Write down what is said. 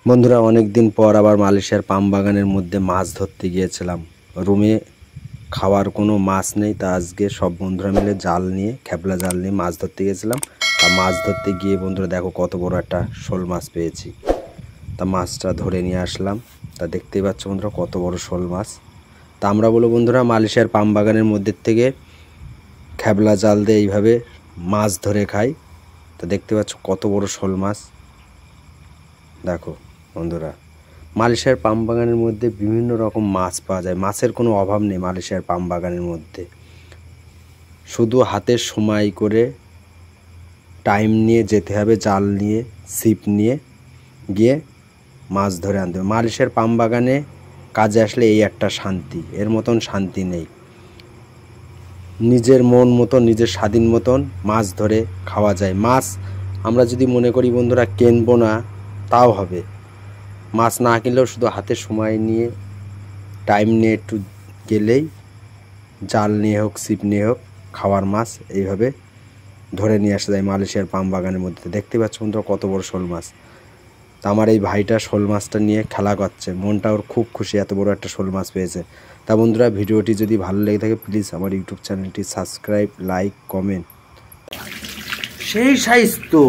বন্ধুরা অনেক দিন পর আবার মালয়েশিয়ার পাম বাগানের মধ্যে মাছ ধরতে গিয়েছিলাম। রুমে খাওয়ার কোনো মাছ নেই, তা আজকে সব বন্ধুরা মিলে জাল নিয়ে খেপলা জাল নিয়ে মাছ ধরতে গিয়েছিলাম। তা মাছ ধরতে গিয়ে বন্ধুরা দেখো কত বড় একটা শোল মাছ পেয়েছি। তা মাছটা ধরে নিয়ে আসলাম। তা দেখতেই পাচ্ছ বন্ধুরা কত বড় শোল মাছ। তা আমরা বলো বন্ধুরা মালয়েশিয়ার পাম বাগানের মধ্যে থেকে খেপলা জাল দিয়ে এইভাবে মাছ ধরে খাই। তা দেখতে পাচ্ছ কত বড় শোল মাছ। দেখো বন্ধুরা মালয়েশিয়ার পাম বাগানের মধ্যে বিভিন্ন রকম মাছ পাওয়া যায়, মাছের কোনো অভাব নেই মালয়েশিয়ার পাম বাগানের মধ্যে। শুধু হাতে সময় করে টাইম নিয়ে যেতে হবে, জাল নিয়ে ছিপ নিয়ে গিয়ে মাছ ধরে আনতে হবে। মালয়েশিয়ার পাম বাগানে কাজে আসলে এই একটা শান্তি, এর মতন শান্তি নেই। নিজের মন মতন নিজের স্বাধীন মতন মাছ ধরে খাওয়া যায়। মাছ আমরা যদি মনে করি বন্ধুরা কিনবো না তাও হবে, মাছ না কিনলেও শুধু হাতে সময় নিয়ে টাইম নিয়ে একটু গেলেই জাল নিয়ে হোক ছিপ নিয়ে হোক খাওয়ার মাছ এইভাবে ধরে নিয়ে আসা যায় মালয়েশিয়ার পাম বাগানের মধ্যে। দেখতে পাচ্ছ বন্ধুরা কত বড় শোল মাছ। তা আমার এই ভাইটা শোল মাছটা নিয়ে খেলা করছে, মনটা ওর খুব খুশি, এত বড় একটা শোল মাছ পেয়েছে। তা বন্ধুরা ভিডিওটি যদি ভালো লেগে থাকে প্লিজ আমার ইউটিউব চ্যানেলটি সাবস্ক্রাইব, লাইক, কমেন্ট। সেই সাইজ তো